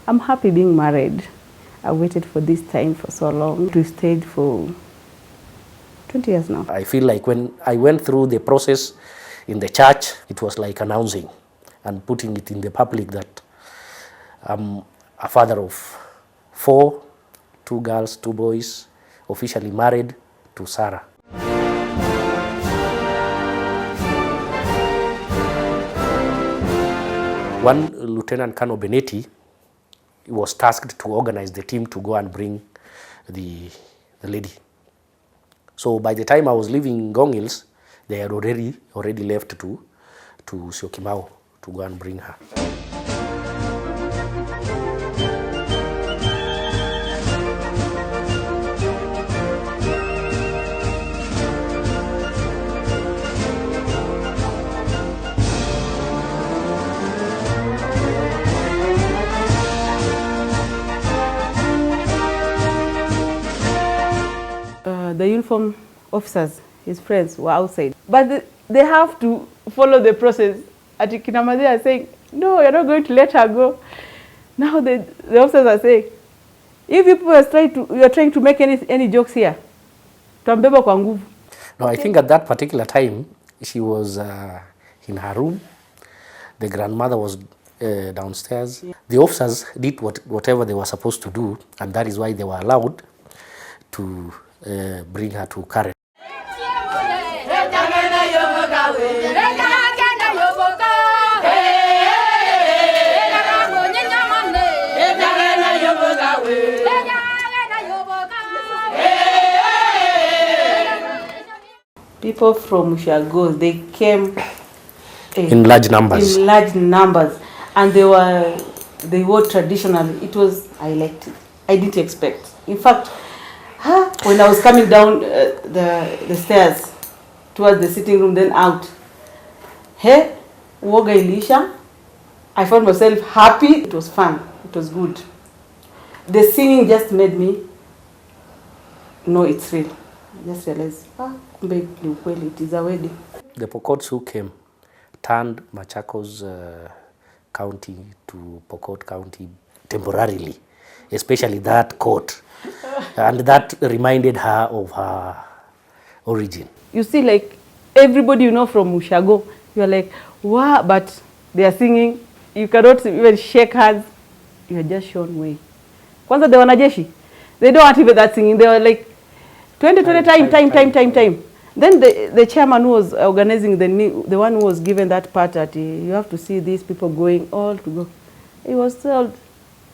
I'm happy being married. I waited for this time for so long. We stayed for 20 years now. I feel like when I went through the process in the church, it was like announcing and putting it in the public that I'm a father of 4, 2 girls, 2 boys, officially married to Sarah. One Lieutenant Colonel Benetti was tasked to organize the team to go and bring the lady. So by the time I was leaving Ngong Hills, they had already left to Syokimau to go and bring her. The uniform officers, his friends, were outside. But they have to follow the process. At Kinamadi are saying, no, you're not going to let her go. Now the officers are saying, if people are trying to make any jokes here, tambeba kwa nguvu. No, I think at that particular time, she was in her room. The grandmother was downstairs. Yeah. The officers did whatever they were supposed to do, and that is why they were allowed to bring her to Karen. People from Ushago, they came in large numbers. In large numbers, and they were traditional. It was, I liked it. I didn't expect. In fact, when I was coming down the stairs towards the sitting room, then out, hey, woga ilisha. I found myself happy. It was fun. It was good. The singing just made me know it's real. I just realized, it is a wedding. The Pokots who came turned Machakos County to Pokot County temporarily, especially that court. And that reminded her of her origin. You see, like, everybody you know from Ushago, you're like, wow, but they are singing. You cannot even shake hands. You are just shown way. Kwanza the wanajeshi, they don't want even that singing. They were like, 20 time. Then the chairman who was organizing the one who was given that part that you have to see these people going all to go. He was told,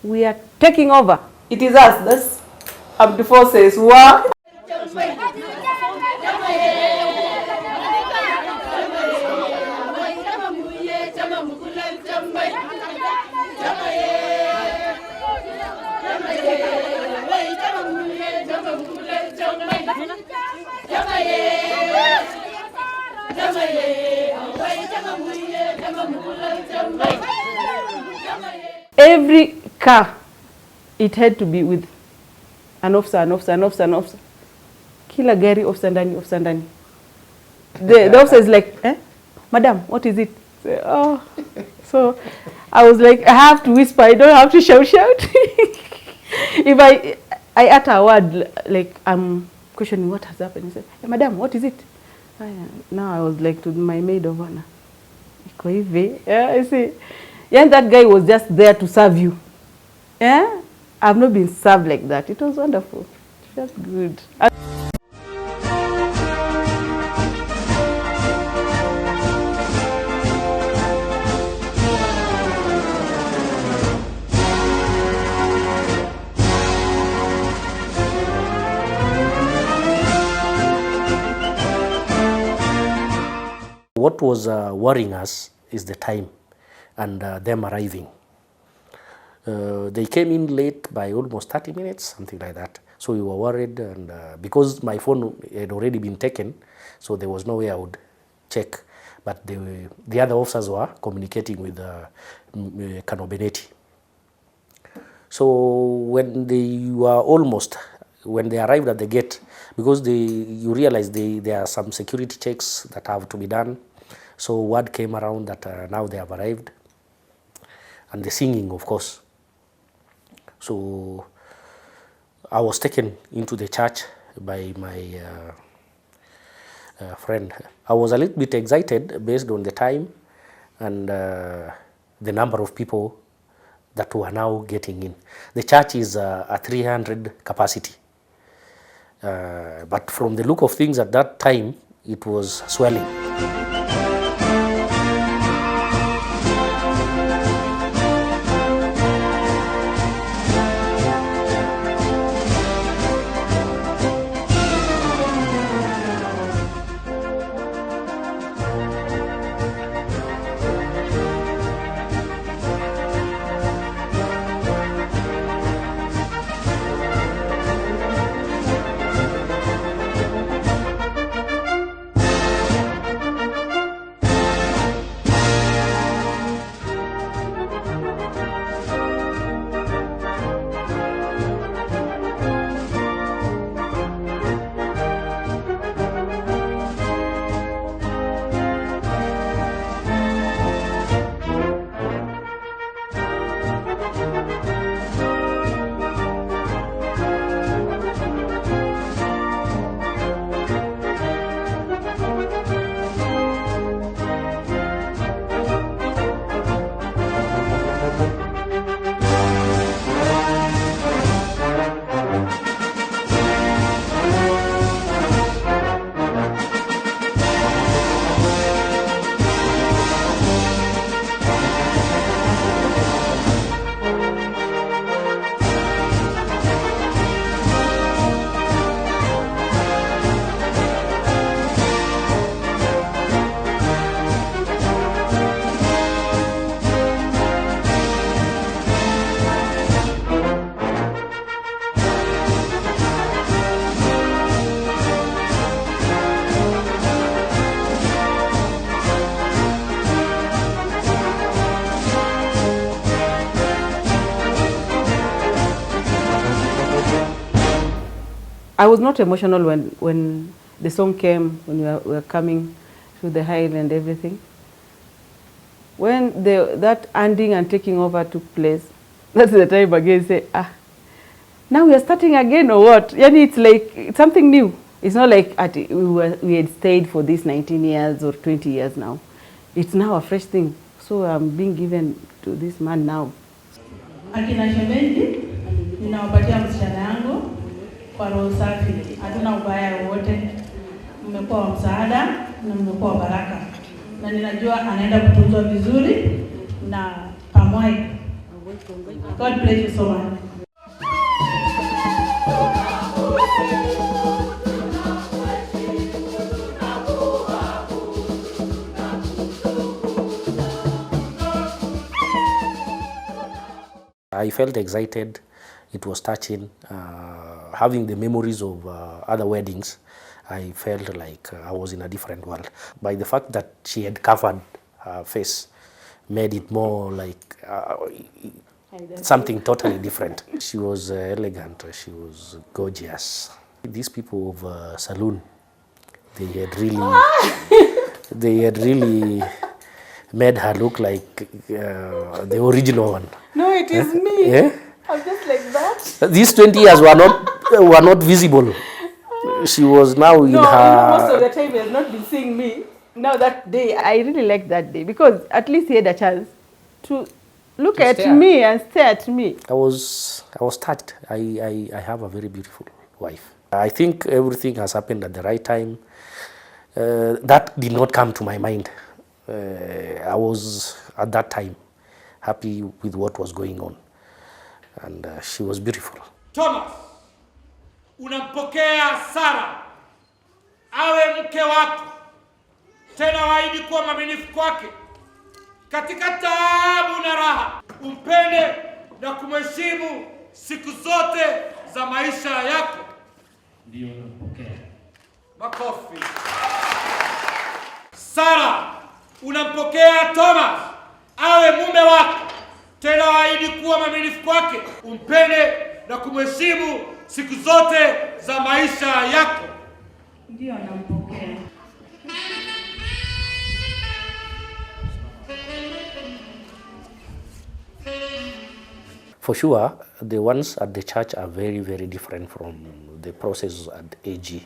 we are taking over. It is us. That's Abdi says, what? Every car, it had to be with an officer. Kila gari officer ndani. The officer is like, madam, what is it? Say, oh. So I was like, I have to whisper, I don't have to shout. If I utter a word, like I'm questioning what has happened, he said, hey, madam, what is it? Now I was like to my maid of honor. Yeah, I see. Yeah, that guy was just there to serve you. Yeah, I've not been served like that. It was wonderful. It felt good. What was worrying us is the time and them arriving. They came in late by almost 30 minutes, something like that. So we were worried, and because my phone had already been taken, so there was no way I would check. But the other officers were communicating with Colonel Benetti. So when they arrived at the gate, because you realize there are some security checks that have to be done. So word came around that now they have arrived, and the singing, of course. So I was taken into the church by my friend. I was a little bit excited based on the time and the number of people that were now getting in. The church is a 300 capacity. But from the look of things at that time, it was swelling. I was not emotional when the song came, when we were coming to the Hill and everything. When that ending and taking over took place, that's the time again say, now we are starting again or what? Yani it's like it's something new. It's not like we had stayed for this 19 years or 20 years now. It's now a fresh thing. So I'm being given to this man now. Akina shemeji, ninawapatia msichana yangu kwa roho safi. Hatuna ubaya wote. Mmekuwa wa msaada na mmekuwa baraka. Na ninajua anaenda kutunzwa vizuri na pamoja. God bless you so much. I felt excited. It was touching. Having the memories of other weddings, I felt like I was in a different world. By the fact that she had covered her face, made it more like something totally different. She was elegant. She was gorgeous. These people of saloon, they had really made her look like the original one. No, it is me. Yeah? I'm just like that. These 20 years were not visible. She was now in her... most of the time he has not been seeing me. Now that day, I really liked that day because at least he had a chance to look at me and stare at me. I was touched. I have a very beautiful wife. I think everything has happened at the right time. That did not come to my mind. I was at that time happy with what was going on, and she was beautiful. Thomas, unampokea Sara awe mke wako, tena waahidi kuwa mwaminifu kwake katika taabu na raha, umpende na kumheshimu siku zote za maisha yako. Ndio unampokea. Makofi. Sara, unampokea Thomas awe mume wako, tena waahidi kuwa mwaminifu kwake, umpende na kumheshimu siku zote za maisha yako. Ndio nampokea. For sure, the ones at the church are very, very different from the process at AG.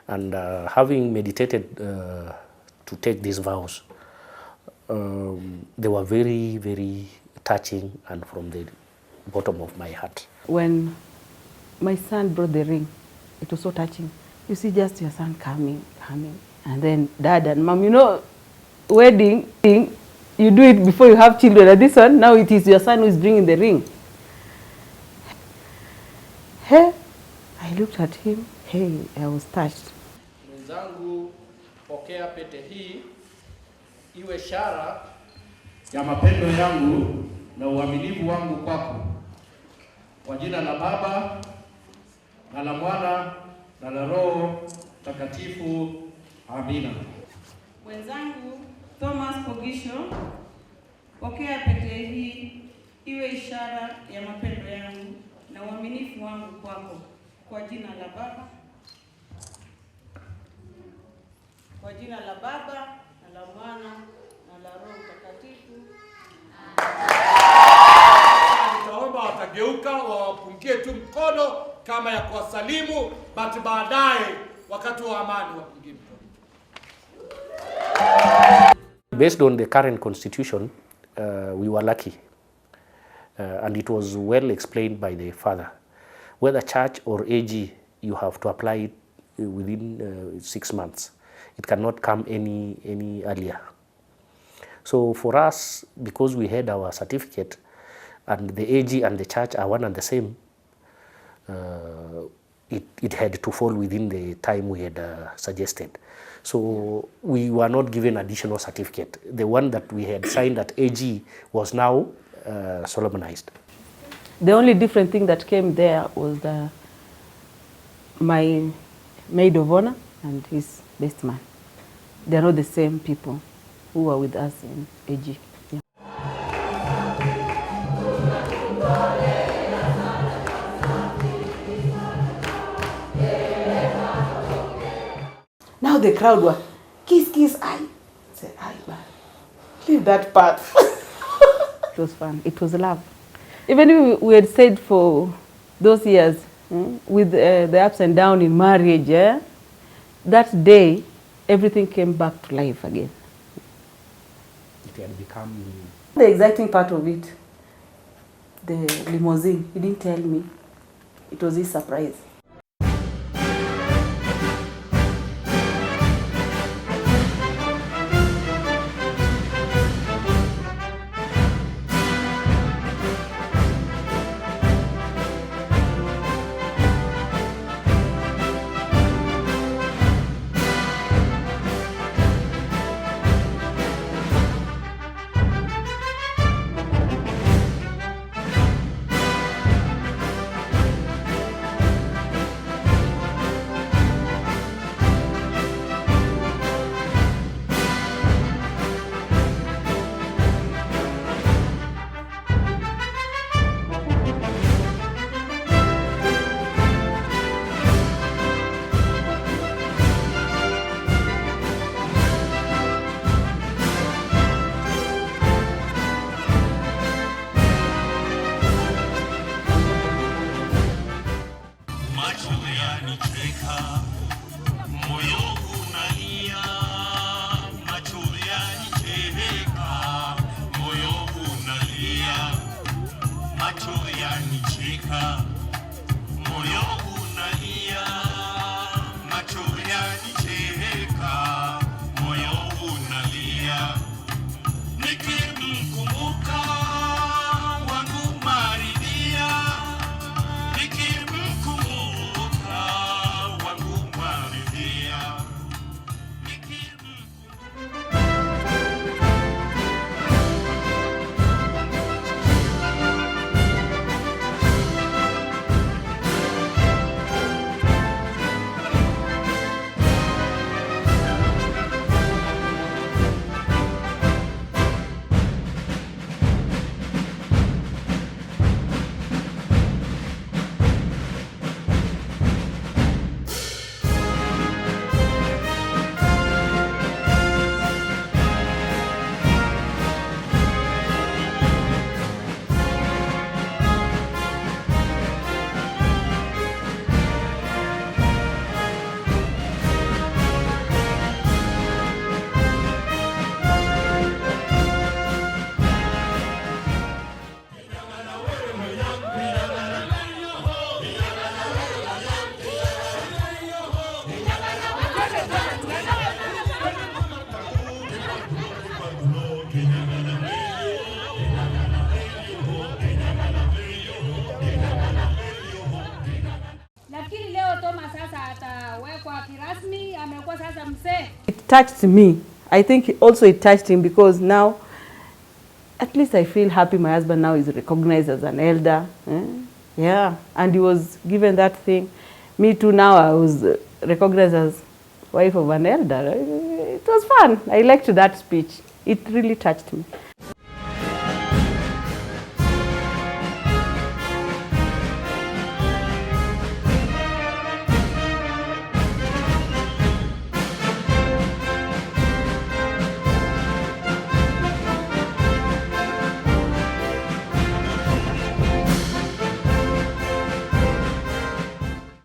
And having meditated to take these vows, they were very, very touching and from the bottom of my heart. When my son brought the ring, it was so touching. You see just your son coming, and then dad and mom, you know, wedding thing, you do it before you have children. And this one, now it is your son who is bringing the ring. Hey, I looked at him, hey, I was touched. Mwenzangu, pokea pete hii iwe ishara ya mapendo yangu na uaminifu wangu kwako. Kwa jina la Baba na la Mwana na la Roho Takatifu. Amina. Mwenzangu Thomas Pogisho, pokea pete hii iwe ishara ya mapendo yangu na uaminifu wangu kwako. Kwa jina la Baba, kwa jina la Baba na la Mwana na la Roho Mtakatifu. Nitaomba watageuka wawapungie tu mkono kama ya kuwasalimu, but baadaye wakati wa amani wapungie mkono. Based on the current constitution, we were lucky. And it was well explained by the father. Whether church or AG, you have to apply it within 6 months. It cannot come any earlier. So for us, because we had our certificate and the AG and the church are one and the same, it had to fall within the time we had suggested. So we were not given additional certificate. The one that we had signed at AG was now solemnized. The only different thing that came there was my maid of honor and his best man. They are not the same people who were with us in AG. Yeah. Now the crowd were kiss, kiss, I said, I man, leave that part. It was fun. It was love. Even if we had said for those years, with the ups and downs in marriage, that day, everything came back to life again. It had become... The exciting part of it, the limousine, he didn't tell me. It was his surprise. it touched me. I think also it touched him, because now at least I feel happy my husband now is recognized as an elder. Yeah, and he was given that thing. Me too, now I was recognized as wife of an elder. It was fun. I liked that speech. It really touched me.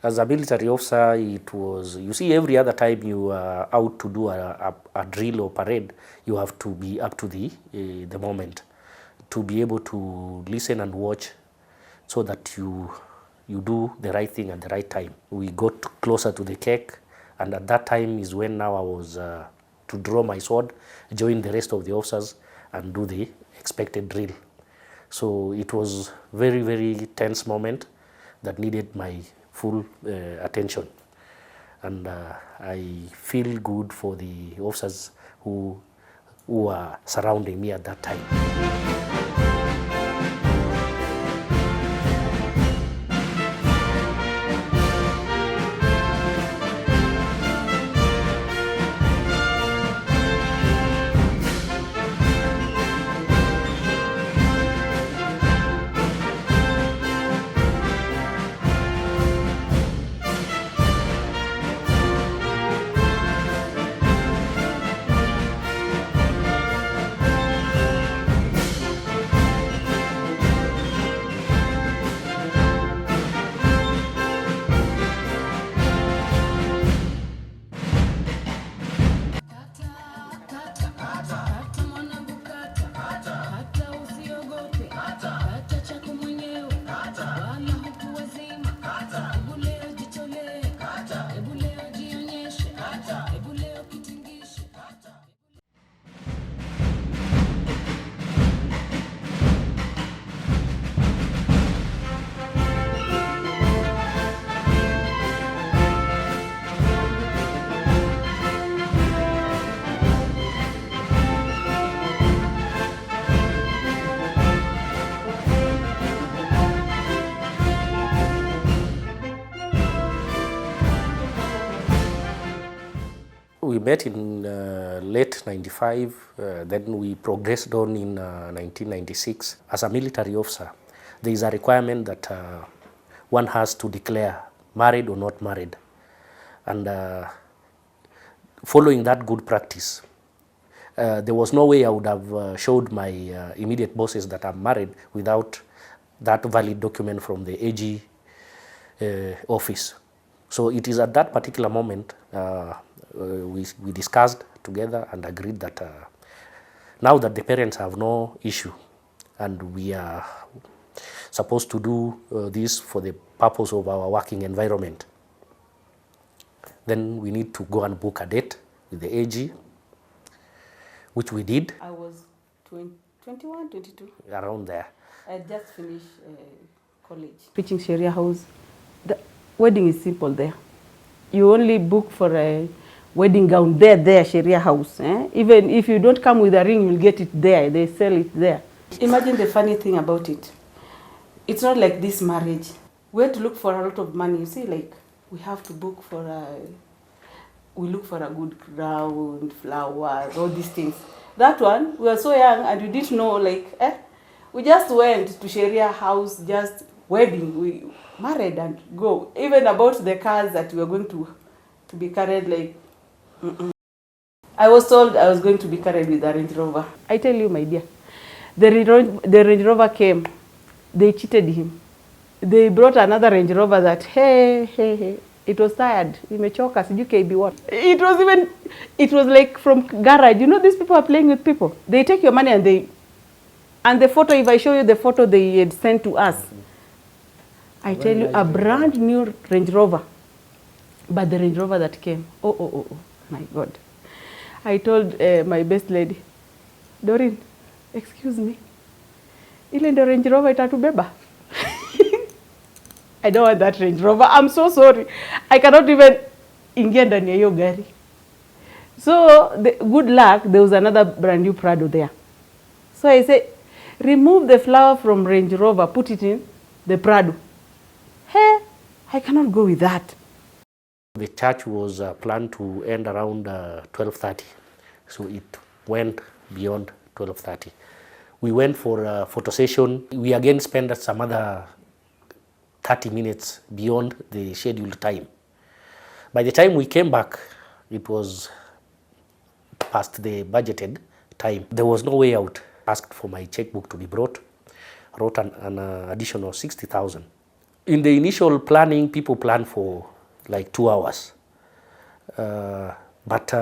As a military officer, it was, you see, every other time you are out to do a drill or parade, you have to be up to the moment, to be able to listen and watch, so that you do the right thing at the right time. We got closer to the cake, and at that time is when now I was to draw my sword, join the rest of the officers and do the expected drill. So it was very, very tense moment that needed my full attention, and I feel good for the officers who are surrounding me at that time. We met in late 95, then we progressed on in 1996. As a military officer, there is a requirement that one has to declare married or not married. And following that good practice, there was no way I would have showed my immediate bosses that I'm married without that valid document from the AG office. So it is at that particular moment we discussed together and agreed that now that the parents have no issue and we are supposed to do this for the purpose of our working environment, then we need to go and book a date with the AG, which we did. I was 21, 22. Around there. I just finished college. Preaching Sharia house. The wedding is simple there. You only book for a wedding gown there, Sharia house. Even if you don't come with a ring, you'll get it there. They sell it there. Imagine the funny thing about it. It's not like this marriage. We had to look for a lot of money. You see, like, we have to book for we look for a good ground, flowers, all these things. That one, we were so young and we didn't know, like, we just went to Sharia house, just wedding, we married and go. Even about the cars that we were going to be carried, like, I was told I was going to be carried with a Range Rover. I tell you, my dear, the Range Rover came, they cheated him. They brought another Range Rover that, hey, it was tired. Imechoka, sijui KB what. It was like from garage. You know, these people are playing with people. They take your money and the photo, if I show you the photo they had sent to us, I tell you, a brand new Range Rover. But the Range Rover that came, oh, my God. I told my best lady, Doreen, excuse me, ile ndo Range Rover itatubeba? I don't want that Range Rover. I'm so sorry. I cannot even ingia ndani ya hiyo gari. So good luck, there was another brand new Prado there. So I say, remove the flower from Range Rover, put it in the Prado. Hey, I cannot go with that. The church was planned to end around 12:30, so it went beyond 12:30. We went for a photo session. We again spent some other 30 minutes beyond the scheduled time. By the time we came back, it was past the budgeted time. There was no way out. Asked for my checkbook to be brought, wrote an additional 60,000. In the initial planning, people planned for like 2 hours. But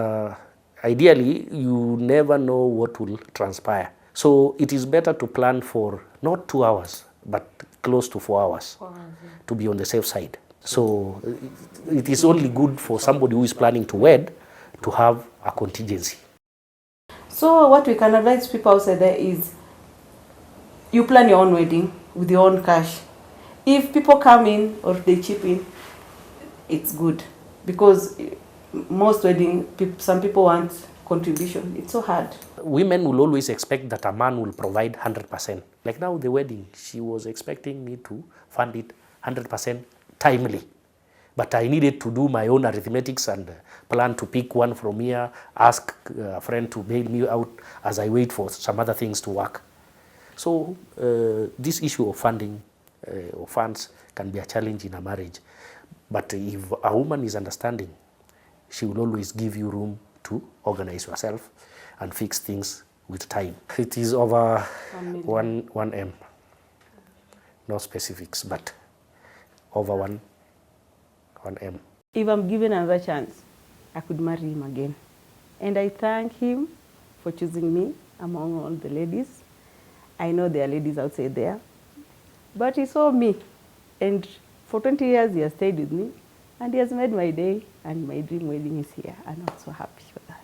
ideally, you never know what will transpire. So it is better to plan for not 2 hours, but close to 4 hours, to be on the safe side. So it is only good for somebody who is planning to wed to have a contingency. So what we can advise people outside there is, you plan your own wedding with your own cash. If people come in or they chip in, it's good, because most wedding, some people want contribution. It's so hard. Women will always expect that a man will provide 100%. Like now the wedding, she was expecting me to fund it 100% timely. But I needed to do my own arithmetics and plan to pick one from here, ask a friend to bail me out as I wait for some other things to work. So this issue of funding or funds can be a challenge in a marriage. But if a woman is understanding, she will always give you room to organize yourself and fix things with time. It is over 1 M. No specifics, but over 1 M. If I'm given another chance, I could marry him again. And I thank him for choosing me among all the ladies. I know there are ladies outside there, but he saw me. And for 20 years, he has stayed with me. And he has made my day, and my dream wedding is here. And I'm so happy for that.